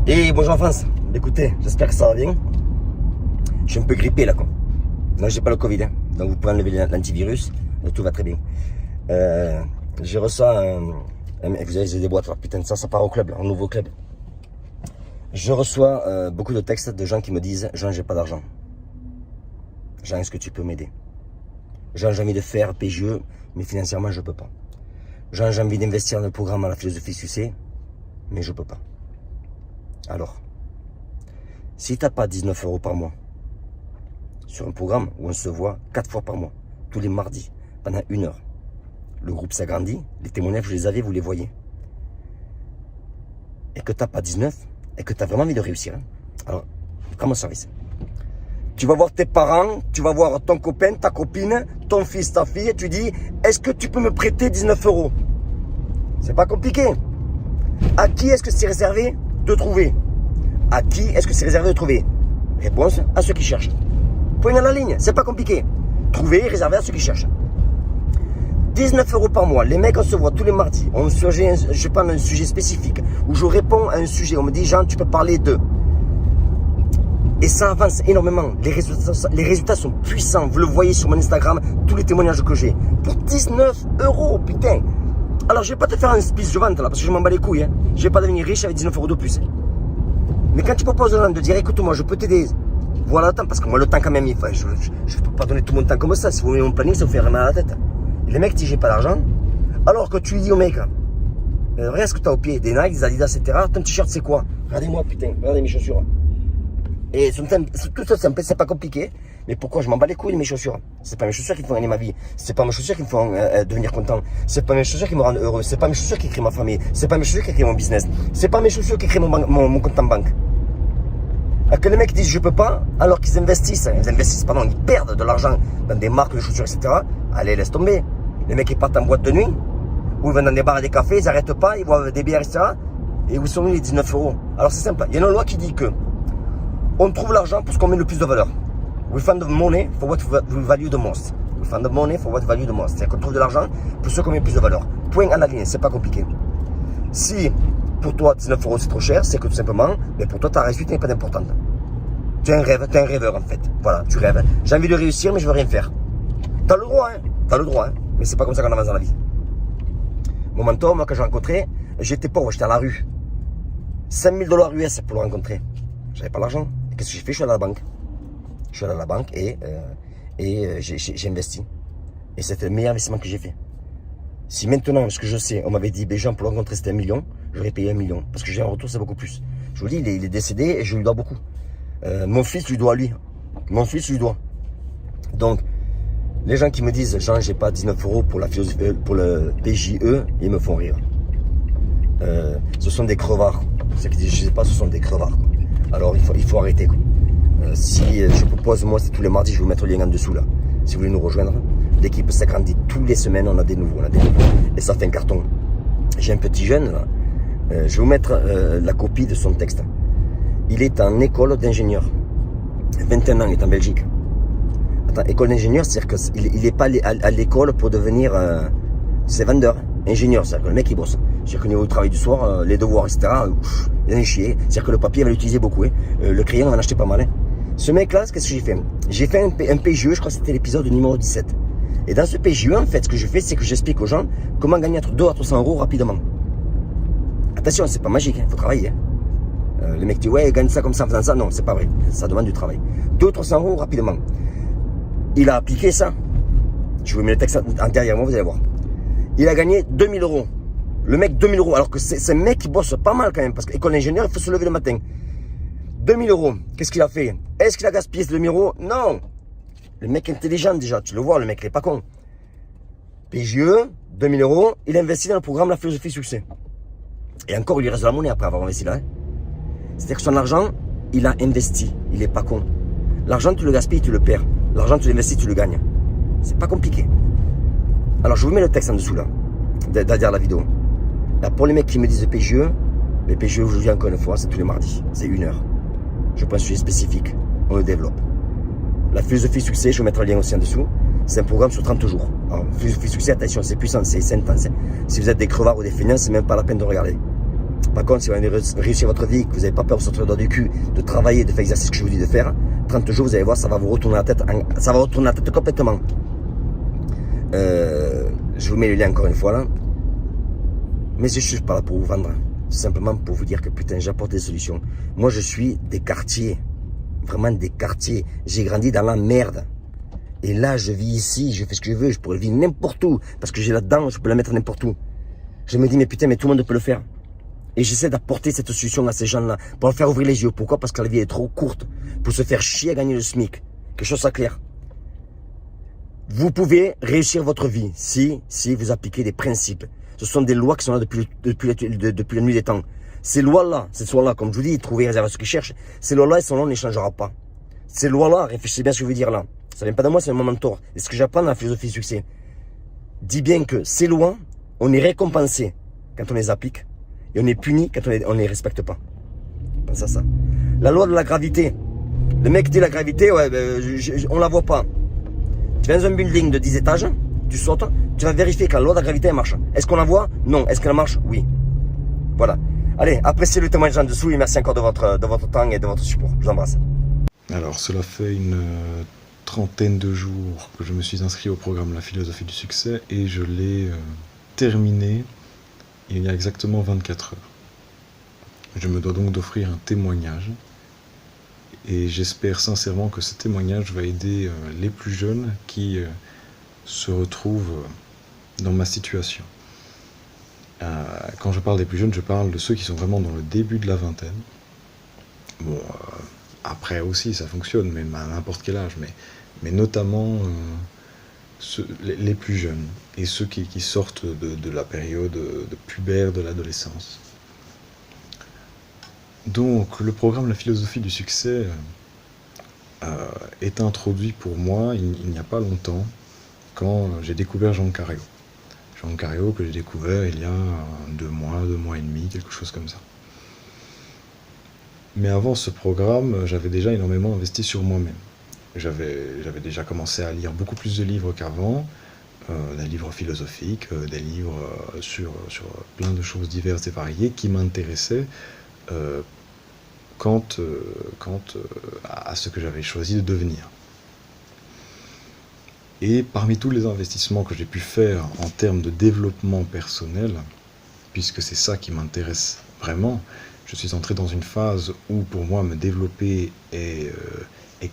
Et bonjour en France. Écoutez, j'espère que ça va bien. Je suis un peu grippé là quoi. Non, j'ai pas le Covid, hein. Donc vous pouvez enlever l'antivirus, tout va très bien. Je reçois vous avez des boîtes là, putain ça part au club, là, au nouveau club. Je reçois beaucoup de textes de gens qui me disent Jean, j'ai pas d'argent. Jean, est-ce que tu peux m'aider? Jean, j'ai envie de faire PGE, mais financièrement je peux pas. Jean, j'ai envie d'investir dans le programme à la philosophie succès, mais je peux pas. Alors, si t'as pas 19 € par mois sur un programme où on se voit 4 fois par mois, tous les mardis, pendant 1 heure, le groupe s'agrandit, les témoignages, vous les avez, vous les voyez, et que t'as pas 19, et que t'as vraiment envie de réussir, hein. Alors, prends mon service. Tu vas voir tes parents, tu vas voir ton copain, ta copine, ton fils, ta fille, et tu dis, est-ce que tu peux me prêter 19 €? C'est pas compliqué. À qui est-ce que c'est réservé de trouver? À qui est-ce que c'est réservé de trouver? Réponse, à ceux qui cherchent. Point à la ligne, c'est pas compliqué. Trouver, réservé à ceux qui cherchent. 19 € par mois, les mecs on se voit tous les mardis, je parle d'un sujet spécifique, où je réponds à un sujet, on me dit Jean, tu peux parler de... Et ça avance énormément, les résultats sont puissants, vous le voyez sur mon Instagram, tous les témoignages que j'ai. Pour 19 €, putain. Alors je vais pas te faire un speech de vente là, parce que je m'en bats les couilles, hein. Je vais pas devenir riche avec 19 € de plus. Mais quand tu proposes aux gens de dire, écoute-moi, je peux t'aider, voilà le temps, parce que moi le temps quand même, enfin, je ne peux pas donner tout mon temps comme ça, si vous voulez mon planning, ça vous fait vraiment mal à la tête. Et les mecs disent, j'ai pas d'argent, alors que tu lui dis au mec, regarde ce que tu as au pied, des Nike, des Adidas, etc. Ton t-shirt c'est quoi? Regardez-moi putain, regardez mes chaussures. Et tout ça, c'est pas compliqué, mais pourquoi je m'en bats les couilles de mes chaussures? C'est pas mes chaussures qui me font gagner ma vie, c'est pas mes chaussures qui me font devenir content, c'est pas mes chaussures qui me rendent heureux, c'est pas mes chaussures qui créent ma famille, c'est pas mes chaussures qui créent mon business, c'est pas mes chaussures qui créent mon compte en banque. Que les mecs disent je peux pas, alors qu'ils investissent, ils perdent de l'argent dans des marques de chaussures, etc. Allez, laisse tomber. Les mecs ils partent en boîte de nuit, ou ils vont dans des bars et des cafés, ils n'arrêtent pas, ils boivent des bières, etc. Et où sont les 19 €? Alors c'est simple, il y a une loi qui dit que on trouve l'argent pour ce qu'on met le plus de valeur. We find the money for what we value the most. We find the money for what value the most. C'est-à-dire qu'on trouve de l'argent pour ce qu'on met le plus de valeur. Point à la ligne, c'est pas compliqué. Si pour toi 19 € c'est trop cher, c'est que tout simplement, mais pour toi ta réussite n'est pas importante. Tu es un rêveur en fait. Voilà, tu rêves. J'ai envie de réussir mais je veux rien faire. T'as le droit, hein. T'as le droit, hein. Mais c'est pas comme ça qu'on avance dans la vie. Mon mentor, moi quand je l'ai rencontré, j'étais pauvre, j'étais à la rue. 5 000 $ US pour le rencontrer. J'avais pas l'argent. Qu'est-ce que j'ai fait? Je suis allé à la banque. Je suis allé à la banque et j'ai investi. Et c'était le meilleur investissement que j'ai fait. Si maintenant, ce que je sais, on m'avait dit, Jean, pour le rencontrer c'était 1 million, j'aurais payé 1 million. Parce que j'ai un retour, c'est beaucoup plus. Je vous dis, il est décédé et je lui dois beaucoup. Mon fils lui doit à lui. Mon fils lui doit. Donc, les gens qui me disent, Jean, j'ai pas 19 € pour la philosophie, pour le PJE, ils me font rire. Ce sont des crevards. Ceux qui disent, je sais pas, ce sont des crevards. Quoi. Alors, il faut arrêter. Quoi. Si je propose, moi, c'est tous les mardis, je vais vous mettre le lien en dessous là. Si vous voulez nous rejoindre, l'équipe s'agrandit tous les semaines, on a des nouveaux, Et ça fait un carton. J'ai un petit jeune là. Je vais vous mettre la copie de son texte. Il est en école d'ingénieur. 21 ans, il est en Belgique. Attends, école d'ingénieur, c'est-à-dire qu'il n'est pas à l'école pour devenir c'est vendeur, ingénieur. C'est-à-dire que le mec il bosse. C'est-à-dire qu'au niveau du travail du soir, les devoirs, etc., il en est chier. C'est-à-dire que le papier, il va l'utiliser beaucoup. Hein. Le crayon, on en achetait pas mal. Hein. Ce mec-là, qu'est-ce que j'ai fait? J'ai fait un PGE, je crois que c'était l'épisode numéro 17. Et dans ce PGE, en fait, ce que je fais, c'est que j'explique aux gens comment gagner entre 200 à 300 € rapidement. Attention, c'est pas magique, il faut travailler. Le mec dit, ouais, il gagne ça comme ça en faisant ça. Non, c'est pas vrai. Ça demande du travail. 200 à 300 € rapidement. Il a appliqué ça. Je vous mets le texte en derrière moi, vous allez voir. Il a gagné 2000 €. Le mec, 2000 €. Alors que c'est un mec qui bosse pas mal quand même. Parce qu'école d'ingénieur, il faut se lever le matin. 2000 €. Qu'est-ce qu'il a fait? Est-ce qu'il a gaspillé ce 2000 €? Non. Le mec est intelligent déjà. Tu le vois, le mec, il est pas con. PGE, 2000 €. Il a investi dans le programme La Philosophie Succès. Et encore, il lui reste de la monnaie après avoir investi là. Hein. C'est-à-dire que son argent, il a investi. Il est pas con. L'argent, tu le gaspilles, tu le perds. L'argent, tu l'investis, tu le gagnes. C'est pas compliqué. Alors, je vous mets le texte en dessous là. Derrière la vidéo. Là, pour les mecs qui me disent PGE, les PGE, je vous dis encore une fois, c'est tous les mardis. C'est 1 heure. Je prends un sujet spécifique. On le développe. La philosophie succès, je vais mettre le lien aussi en dessous. C'est un programme sur 30 jours. Alors, philosophie succès, attention, c'est puissant, c'est intense. Si vous êtes des crevards ou des feignants, c'est même pas la peine de regarder. Par contre, si vous voulez réussir votre vie, que vous n'avez pas peur de sortir le doigt du cul, de travailler, de faire l'exercice que je vous dis de faire, 30 jours, vous allez voir, ça va vous retourner la tête, ça va retourner la tête complètement. Je vous mets le lien encore une fois là. Mais je suis pas là pour vous vendre. C'est simplement pour vous dire que putain, j'apporte des solutions. Moi, je suis des quartiers. Vraiment des quartiers. J'ai grandi dans la merde. Et là, je vis ici, je fais ce que je veux. Je pourrais vivre n'importe où. Parce que j'ai là-dedans, je peux la mettre n'importe où. Je me dis, mais putain, mais tout le monde peut le faire. Et j'essaie d'apporter cette solution à ces gens-là. Pour leur faire ouvrir les yeux. Pourquoi? Parce que la vie est trop courte. Pour se faire chier à gagner le SMIC. Quelque chose soit clair. Vous pouvez réussir votre vie si vous appliquez des principes. Ce sont des lois qui sont là depuis la nuit des temps. Ces lois-là, comme je vous dis, trouver réserve à ce qu'ils cherchent, ces lois-là, elles sont là, on ne les changera pas. Ces lois-là, réfléchissez bien à ce que je veux dire là. Ça ne vient pas de moi, c'est un mentor. Et ce que j'apprends dans la philosophie du succès. Dis bien que ces lois, on est récompensé quand on les applique et on est puni quand on ne les respecte pas. Pense à ça. La loi de la gravité. Le mec dit la gravité, ouais, on la voit pas. Tu viens dans un building de 10 étages, tu sautes, tu vas vérifier que la loi de la gravité elle marche. Est-ce qu'on la voit? Non. Est-ce qu'elle marche? Oui. Voilà. Allez, appréciez le témoignage en dessous et merci encore de votre temps et de votre support. Je vous embrasse. Alors, cela fait une trentaine de jours que je me suis inscrit au programme La philosophie du succès et je l'ai terminé il y a exactement 24 heures. Je me dois donc d'offrir un témoignage et j'espère sincèrement que ce témoignage va aider les plus jeunes qui se retrouvent dans ma situation. Quand je parle des plus jeunes, je parle de ceux qui sont vraiment dans le début de la vingtaine. Bon, après aussi ça fonctionne, même à n'importe quel âge, mais notamment les plus jeunes et ceux qui sortent de la période de pubère de l'adolescence. Donc le programme La philosophie du succès est introduit pour moi il n'y a pas longtemps quand j'ai découvert Jean Cario. Jean Cario que j'ai découvert il y a 2 mois et demi, quelque chose comme ça. Mais avant ce programme, j'avais déjà énormément investi sur moi-même. J'avais déjà commencé à lire beaucoup plus de livres qu'avant, des livres philosophiques, des livres sur plein de choses diverses et variées qui m'intéressaient quant à ce que j'avais choisi de devenir. Et parmi tous les investissements que j'ai pu faire en termes de développement personnel, puisque c'est ça qui m'intéresse vraiment, je suis entré dans une phase où pour moi me développer est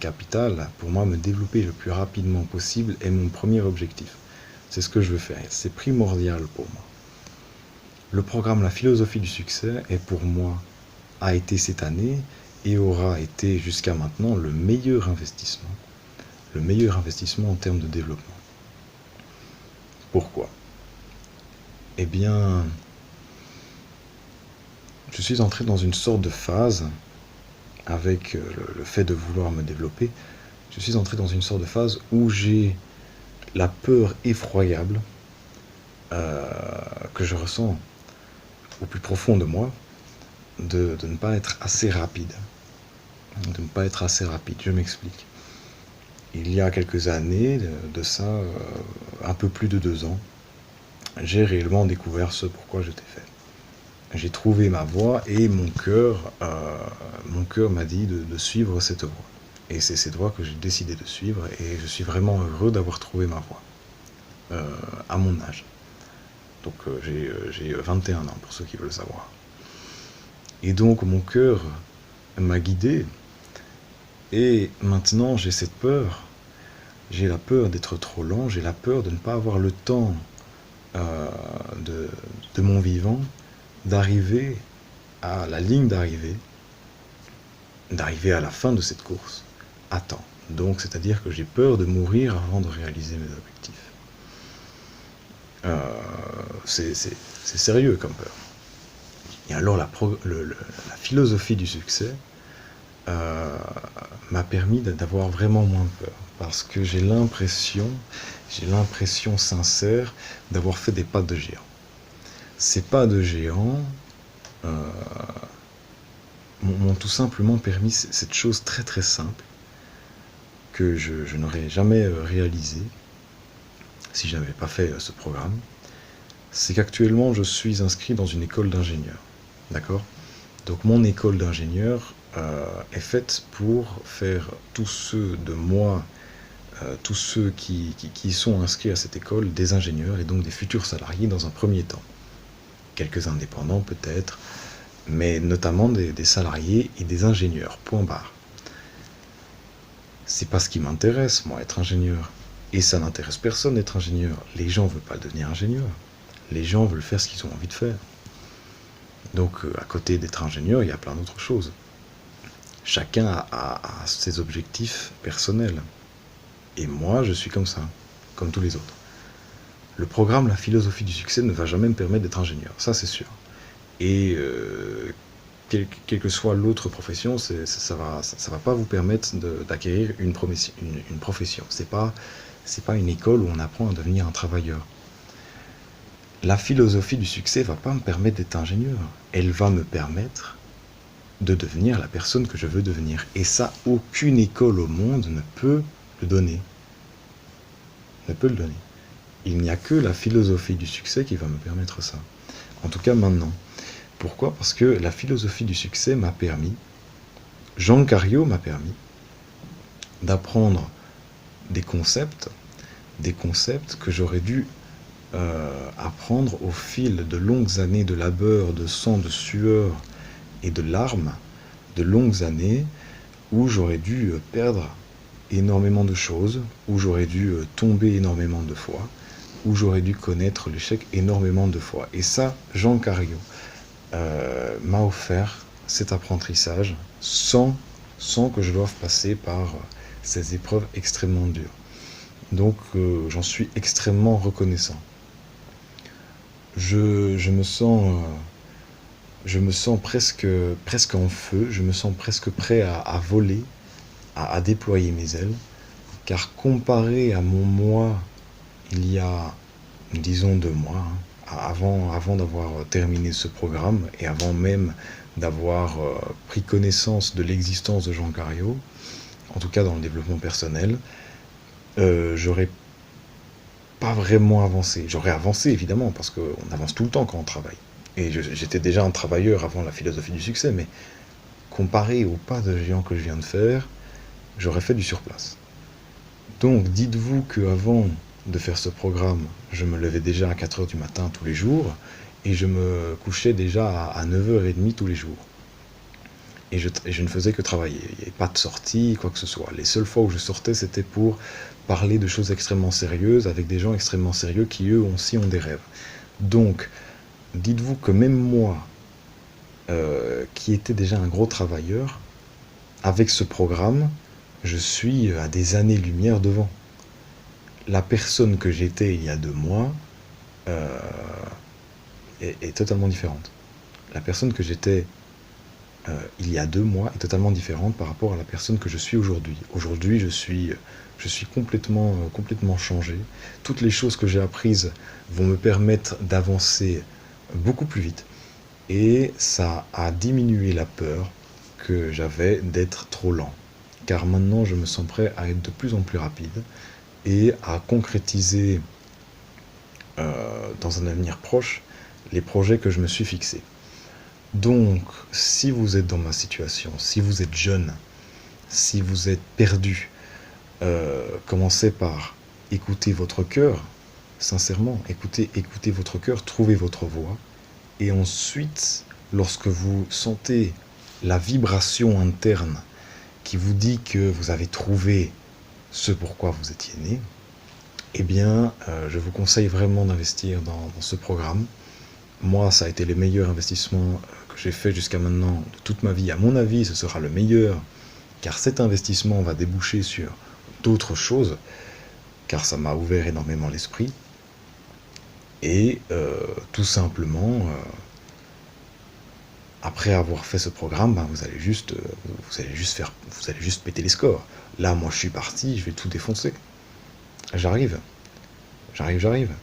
capital. Pour moi me développer le plus rapidement possible est mon premier objectif. C'est ce que je veux faire, c'est primordial pour moi. Le programme La philosophie du succès est pour moi, a été cette année et aura été jusqu'à maintenant le meilleur investissement en termes de développement. Pourquoi? Eh bien, je suis entré dans une sorte de phase, avec le fait de vouloir me développer, je suis entré dans une sorte de phase où j'ai la peur effroyable que je ressens au plus profond de moi, de ne pas être assez rapide. Je m'explique. Il y a quelques années, de ça, un peu plus de 2 ans, j'ai réellement découvert ce pourquoi j'étais fait. J'ai trouvé ma voie et mon cœur m'a dit de suivre cette voie. Et c'est cette voie que j'ai décidé de suivre et je suis vraiment heureux d'avoir trouvé ma voie à mon âge. Donc j'ai 21 ans pour ceux qui veulent savoir. Et donc mon cœur m'a guidé et maintenant j'ai cette peur. J'ai la peur d'être trop lent, j'ai la peur de ne pas avoir le temps de mon vivant d'arriver à la ligne d'arrivée à la fin de cette course à temps. Donc c'est-à-dire que j'ai peur de mourir avant de réaliser mes objectifs. C'est sérieux comme peur. Et alors la philosophie du succès m'a permis d'avoir vraiment moins peur. Parce que j'ai l'impression sincère d'avoir fait des pas de géant. Ces pas de géant m'ont tout simplement permis cette chose très très simple que je n'aurais jamais réalisée si je n'avais pas fait ce programme. C'est qu'actuellement je suis inscrit dans une école d'ingénieurs. D'accord? Donc mon école d'ingénieur est faite pour faire tous ceux de moi, tous ceux qui sont inscrits à cette école, des ingénieurs et donc des futurs salariés dans un premier temps. Quelques indépendants peut-être, mais notamment des salariés et des ingénieurs, point barre. C'est pas ce qui m'intéresse, moi, être ingénieur. Et ça n'intéresse personne d'être ingénieur. Les gens veulent pas devenir ingénieur. Les gens veulent faire ce qu'ils ont envie de faire. Donc, à côté d'être ingénieur, il y a plein d'autres choses. Chacun a ses objectifs personnels. Et moi, je suis comme ça, comme tous les autres. Le programme La philosophie du succès ne va jamais me permettre d'être ingénieur, ça c'est sûr. Et quelle que soit l'autre profession, ça va pas vous permettre d'acquérir une profession. C'est pas une école où on apprend à devenir un travailleur. La philosophie du succès va pas me permettre d'être ingénieur. Elle va me permettre de devenir la personne que je veux devenir. Et ça, aucune école au monde ne peut le donner. Ne peut le donner. Il n'y a que la philosophie du succès qui va me permettre ça. En tout cas maintenant. Pourquoi? Parce que la philosophie du succès m'a permis, Jean Cario m'a permis d'apprendre des concepts que j'aurais dû apprendre au fil de longues années de labeur, de sang, de sueur et de larmes, de longues années où j'aurais dû perdre énormément de choses, où j'aurais dû tomber énormément de fois, où j'aurais dû connaître l'échec énormément de fois. Et ça, Jean Cario m'a offert cet apprentissage sans que je doive passer par ces épreuves extrêmement dures. Donc j'en suis extrêmement reconnaissant. Je me sens presque en feu, je me sens presque prêt à voler, à déployer mes ailes, car comparé à mon moi il y a, disons, 2 mois, avant d'avoir terminé ce programme et avant même d'avoir pris connaissance de l'existence de Jean Cario, en tout cas dans le développement personnel, j'aurais pas vraiment avancé. J'aurais avancé évidemment, parce qu'on avance tout le temps quand on travaille. Et j'étais déjà un travailleur avant la philosophie du succès, mais comparé au pas de géant que je viens de faire, j'aurais fait du surplace. Donc dites-vous qu'avant de faire ce programme, je me levais déjà à 4h du matin tous les jours, et je me couchais déjà à 9h30 tous les jours. Et je ne faisais que travailler. Il n'y avait pas de sortie, quoi que ce soit. Les seules fois où je sortais, c'était pour parler de choses extrêmement sérieuses, avec des gens extrêmement sérieux qui, eux, aussi ont des rêves. Donc, dites-vous que même moi, qui était déjà un gros travailleur, avec ce programme, je suis à des années-lumière devant. La personne que j'étais il y a 2 mois est totalement différente. La personne que j'étais il y a 2 mois est totalement différente par rapport à la personne que je suis aujourd'hui. Aujourd'hui, je suis complètement changé. Toutes les choses que j'ai apprises vont me permettre d'avancer beaucoup plus vite. Et ça a diminué la peur que j'avais d'être trop lent. Car maintenant, je me sens prêt à être de plus en plus rapide et à concrétiser dans un avenir proche les projets que je me suis fixés. Donc, si vous êtes dans ma situation, si vous êtes jeune, si vous êtes perdu, commencez par écouter votre cœur, sincèrement, écoutez votre cœur, trouvez votre voie, et ensuite, lorsque vous sentez la vibration interne qui vous dit que vous avez trouvé ce pourquoi vous étiez né, eh bien, je vous conseille vraiment d'investir dans ce programme. Moi, ça a été le meilleur investissement que j'ai fait jusqu'à maintenant de toute ma vie. À mon avis, ce sera le meilleur, car cet investissement va déboucher sur d'autres choses, car ça m'a ouvert énormément l'esprit. Et tout simplement, après avoir fait ce programme, vous allez juste péter les scores. Là, moi, je suis parti, je vais tout défoncer. J'arrive.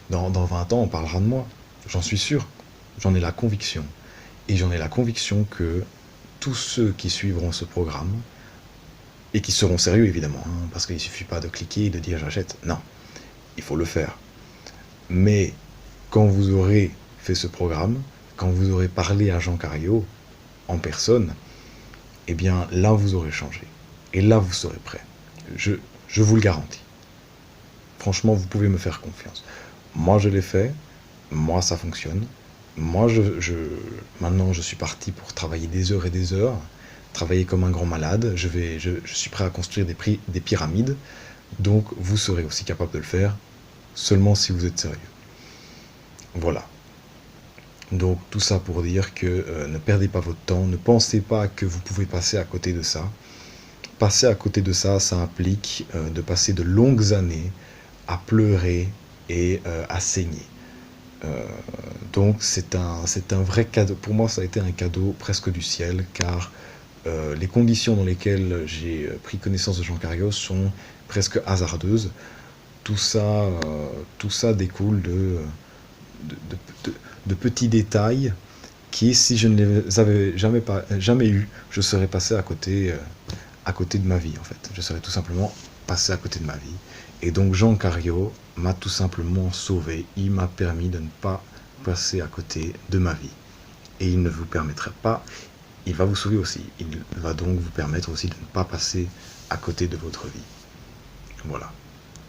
Dans 20 ans, on parlera de moi. J'en suis sûr. J'en ai la conviction. Et j'en ai la conviction que tous ceux qui suivront ce programme, et qui seront sérieux évidemment, parce qu'il ne suffit pas de cliquer et de dire j'achète. Non, il faut le faire. Mais quand vous aurez fait ce programme, quand vous aurez parlé à Jean Cario en personne, eh bien là vous aurez changé. Et là vous serez prêt. Je vous le garantis. Franchement, vous pouvez me faire confiance. Moi je l'ai fait, moi ça fonctionne. Moi maintenant je suis parti pour travailler des heures et des heures, travailler comme un grand malade. Je suis prêt à construire des pyramides. Donc vous serez aussi capable de le faire, seulement si vous êtes sérieux. Voilà. Donc tout ça pour dire que ne perdez pas votre temps, ne pensez pas que vous pouvez passer à côté de ça. Passer à côté de ça, ça implique de passer de longues années à pleurer et à saigner. Donc c'est un vrai cadeau. Pour moi, ça a été un cadeau presque du ciel, car les conditions dans lesquelles j'ai pris connaissance de Jean Cario sont presque hasardeuses. Tout ça découle de petits détails qui, si je ne les avais jamais eus, je serais passé à côté de ma vie, en fait. Je serais tout simplement passé à côté de ma vie. Et donc Jean Cario m'a tout simplement sauvé. Il m'a permis de ne pas passer à côté de ma vie. Et il ne vous permettra pas, il va vous sauver aussi. Il va donc vous permettre aussi de ne pas passer à côté de votre vie. Voilà.